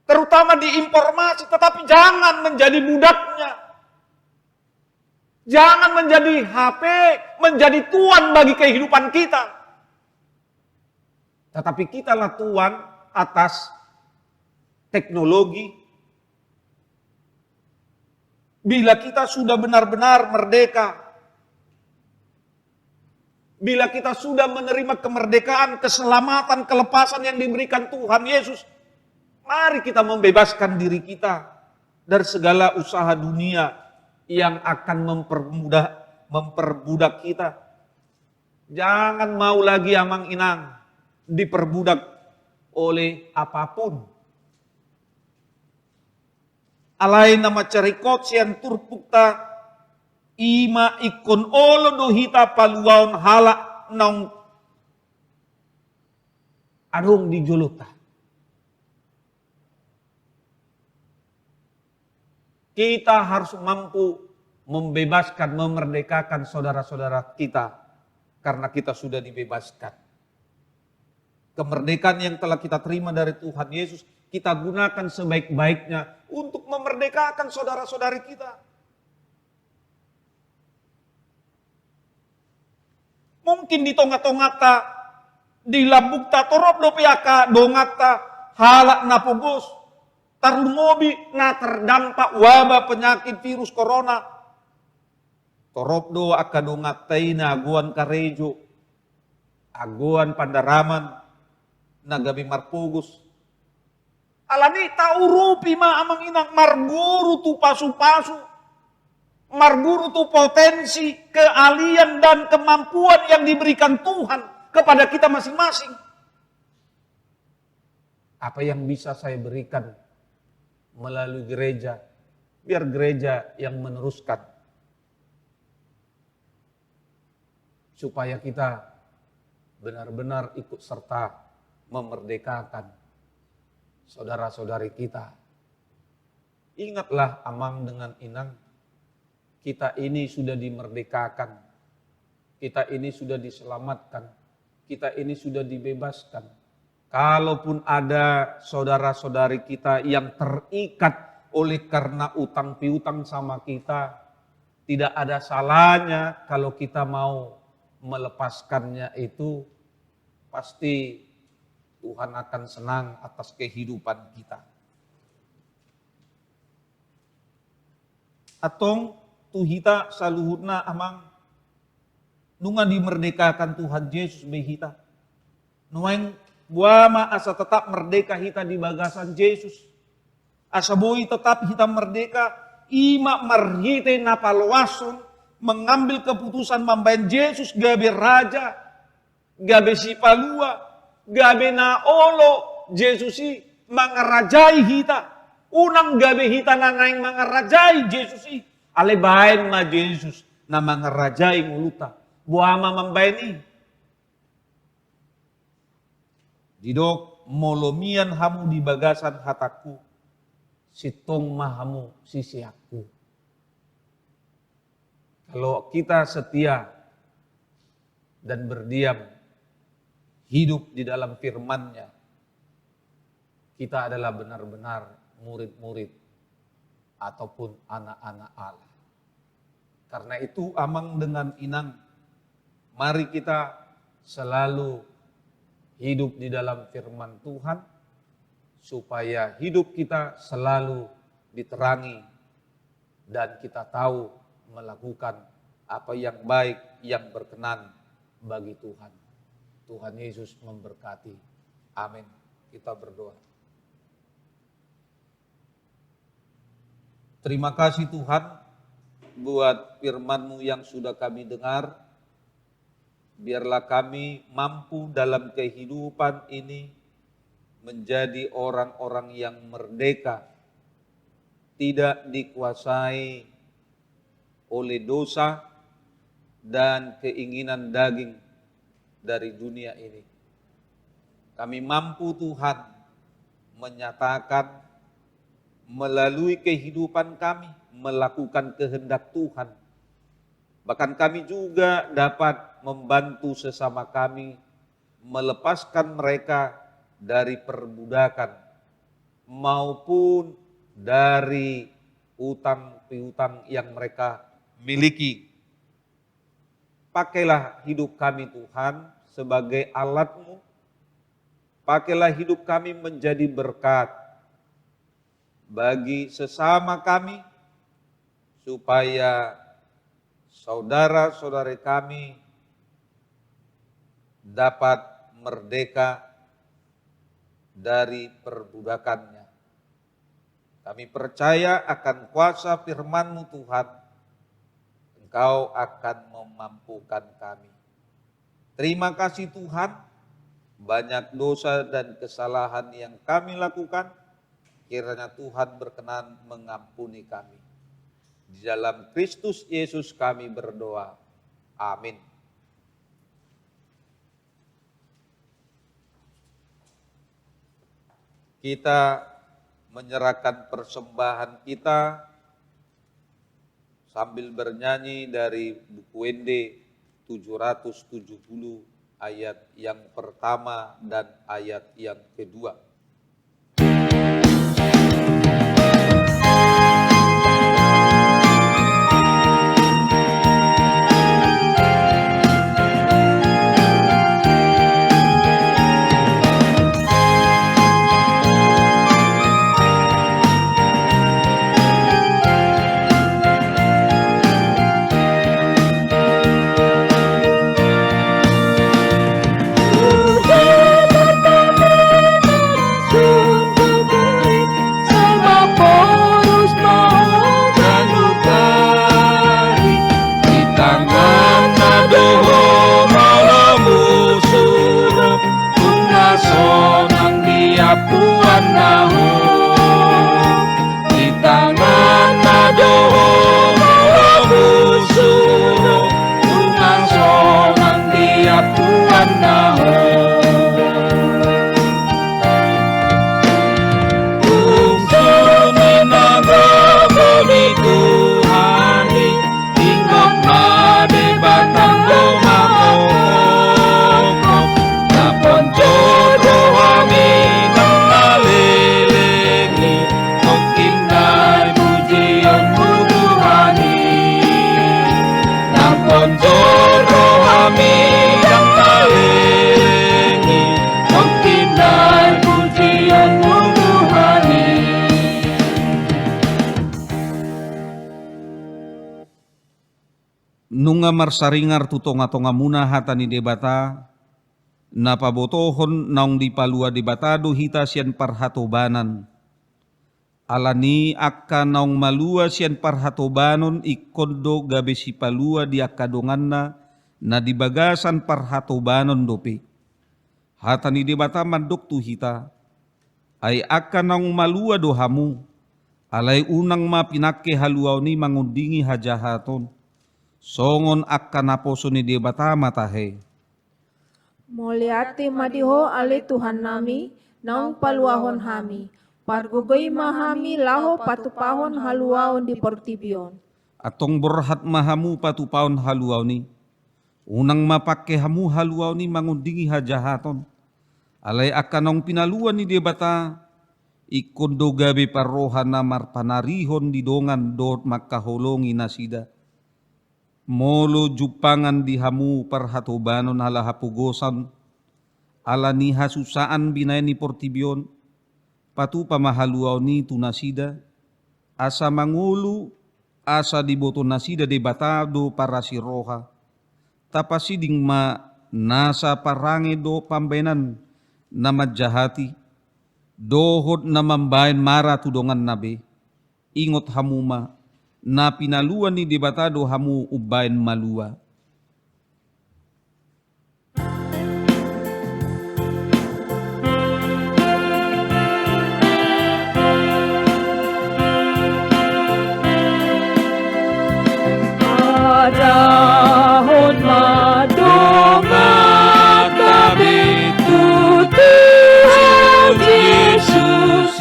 Terutama di informasi, tetapi jangan menjadi budaknya. Jangan menjadi HP, menjadi tuan bagi kehidupan kita. Tetapi kitalah tuan atas teknologi. Bila kita sudah benar-benar merdeka, bila kita sudah menerima kemerdekaan, keselamatan, kelepasan yang diberikan Tuhan Yesus, mari kita membebaskan diri kita dari segala usaha dunia yang akan memperbudak kita. Jangan mau lagi amang inang diperbudak oleh apapun. alai nama carikot sian turpukta ima ikon olo dohita paluaon hala naung adong di joluta. Kita harus mampu membebaskan, memerdekakan saudara-saudara kita karena kita sudah dibebaskan. Kemerdekaan yang telah kita terima dari Tuhan Yesus, kita gunakan sebaik-baiknya untuk memerdekakan saudara-saudari kita. Mungkin di tonga-tonga ta, di labuk ta, torop do piaka, dongat ta, halak na pugos, tarlumobi na terdampak wabah penyakit virus corona. Torop do akadongat taina aguan karejo, aguan pandaraman, nagabi marpugos. Alani taurupi ma amang inang marguru tu pasu-pasu. Marguru tu potensi, keahlian dan kemampuan yang diberikan Tuhan kepada kita masing-masing. Apa yang bisa saya berikan melalui gereja, biar gereja yang meneruskan. Supaya kita benar-benar ikut serta memerdekakan saudara-saudari kita. Ingatlah amang dengan inang, kita ini sudah dimerdekakan, kita ini sudah diselamatkan, kita ini sudah dibebaskan. Kalaupun ada saudara-saudari kita yang terikat oleh karena utang piutang sama kita, tidak ada salahnya kalau kita mau melepaskannya itu, pasti Tuhan akan senang atas kehidupan kita. Atong tuhita saluhutna amang nunga dimerdekakan Tuhan Yesus behita. Nuang buama asa tetap merdeka hita di bagasan Yesus. Asa boi tetap hita merdeka, ima marhite napalwason, mengambil keputusan membayan Yesus gabe raja, gabe si palua, gabe na olo, Yesus si mangarajai hita. Unang gabe hita nangaing mangarajai Yesus si. Ale bain ma Yesus na mangarajai nguluta. Buama membayan i. Didok molomian hamu di bagasan hataku. Sitong mahamu sisiaku. Kalau kita setia dan berdiam, hidup di dalam firman-Nya, kita adalah benar-benar murid-murid ataupun anak-anak Allah. Karena itu amang dengan inang, mari kita selalu hidup di dalam firman Tuhan, supaya hidup kita selalu diterangi dan kita tahu melakukan apa yang baik, yang berkenan bagi Tuhan. Tuhan Yesus memberkati. Amin. Kita berdoa. Terima kasih Tuhan buat firman-Mu yang sudah kami dengar. Biarlah kami mampu dalam kehidupan ini menjadi orang-orang yang merdeka, tidak dikuasai oleh dosa dan keinginan daging dari dunia ini. Kami mampu Tuhan menyatakan melalui kehidupan kami melakukan kehendak Tuhan. Bahkan kami juga dapat membantu sesama kami melepaskan mereka dari perbudakan maupun dari utang piutang yang mereka miliki. Pakailah hidup kami Tuhan sebagai alat-Mu. Pakailah hidup kami menjadi berkat bagi sesama kami, supaya saudara-saudari kami dapat merdeka dari perbudakannya. Kami percaya akan kuasa firman-Mu Tuhan, Engkau akan memampukan kami. Terima kasih Tuhan, banyak dosa dan kesalahan yang kami lakukan, kiranya Tuhan berkenan mengampuni kami. Di dalam Kristus Yesus kami berdoa. Amin. Kita menyerahkan persembahan kita sambil bernyanyi dari buku WD 770 ayat yang pertama dan ayat yang kedua. Nunga marsaringar tutonga-tonga muna hatani debata, napabotohon naong di palua debatado hita sian parhatobanan. Alani akka naong malua sian parhatobanon ikondo gabe si palua di akadonganna na dibagasan parhatobanon dope. Hatani debata mandok tu hita, ay akka naong malua dohamu, alay unang mapinake haluaw ni mangundingi hajahaton. Songon akka naposo ni debata matahe. Mulyati madiho ali Tuhan nami, naong paluahon hami. Pargugay mahami laho patupahon haluaon di portibion. Atong borhat mahamu patupahon haluaw ni. Unang mapake hamu haluaw ni mangundingi hajahaton. Alay akka naong pinaluan ni debata, ikondo gabi parrohan na marpanarihon di dongan dot makaholongi nasida. Molo jupangan di hamu parhatobanon halahapugosan, ala ni hasusaan binay ni portibion, patu pamahaluaw ni tunasida, asa mangulu, asa diboto nasida debatado para si roha, tapasiding ma nasa parange do pambenan na madjahati, dohod na mambayan mara tudongan nabe, ingot hamuma, na pinaluan ni debatado hamu ubayan malua. Adahon madonga tabi tutu Yesus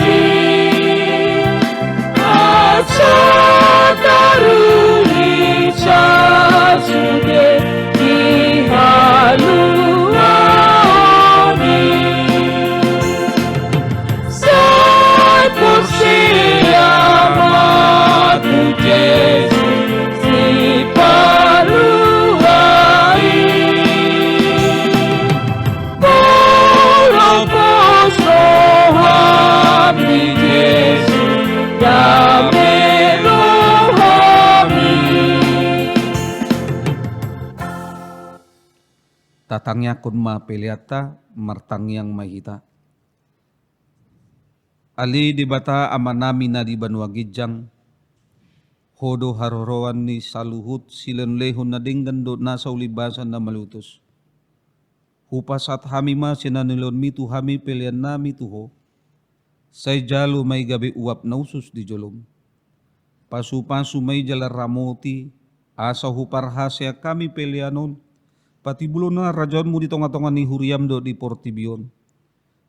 asa taruni sasuge dihaluani sai porsia matu Yesus si paluai polo poso hami Yesus damelo Tatangnya kun ma peliata martang yang mahita. Ali dibata amanami na di banua gijang. Hodo haroroan ni saluhut silen lehon na dinggan do nasa ulibasan na malutos. Hupasat hami ma sinanilon mitu hami pelian nami tuho. Say jalo may gabi uap na usus di jolom. Pasu-pasu may jala ramoti, asa huparhasya kami pelianon, pati bulo na rajon mo di tonga-tonga ni huriam do di portibion.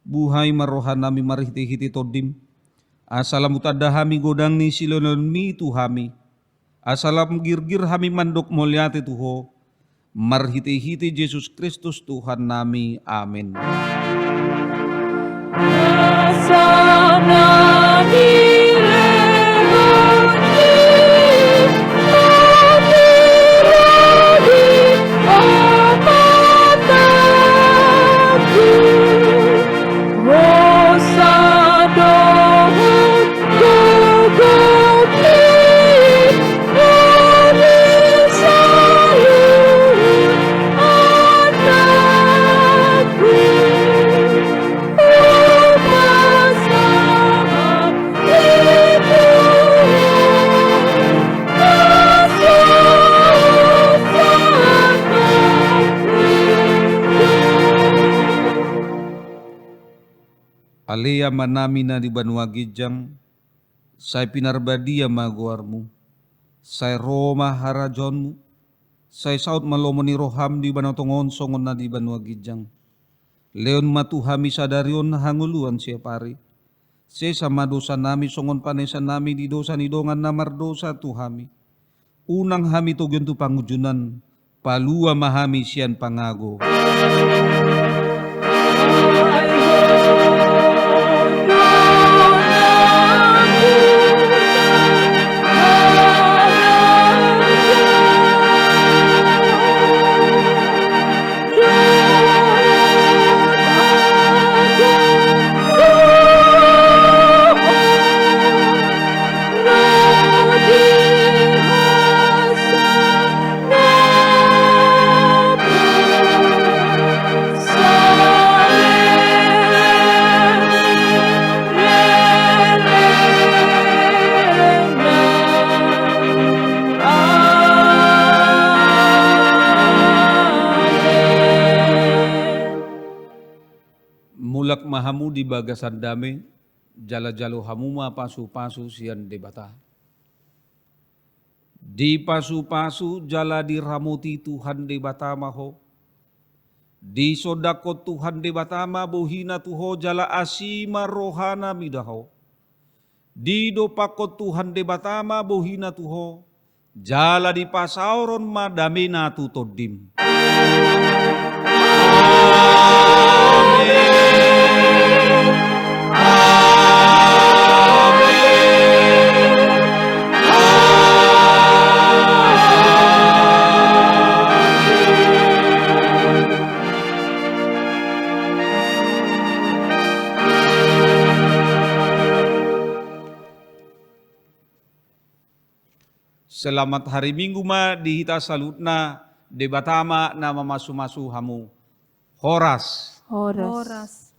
Buhay marohan nami marihiti-hiti todim, asalam utadahami godang ni silonon mi tuhami, asalam girgir hami mandok molyate tuho, marhiti-hiti Yesus Kristus Tuhan nami. Amin. Alea manamina di Banua Gijang, say pinarbadia maguarmu, say Roma harajonmu, say saut malomo ni roham di banatongon songon na di Banua Gijang. Leon matuhami sadarion hanguluan siya pari. Se sama dosa nami songon panesan nami di dosa ni dongan namar dosa tuhami. Unang hami tugyon tu pangujunan, palua mahami siyan pangago. Mulak mahamu di bagasan dame, jala-jalo hamuma pasu-pasu sian debata. Di pasu-pasu jala diramuti Tuhan debata maho. Di sodako Tuhan debata ma bohina tuho jala asima rohana midaho. Di dopako Tuhan debata ma bohina tuho jala di pasauron madamina tutodim. Selamat hari Minggu ma dihita salutna debatama na mamasu-masu hamu. Horas. Horas.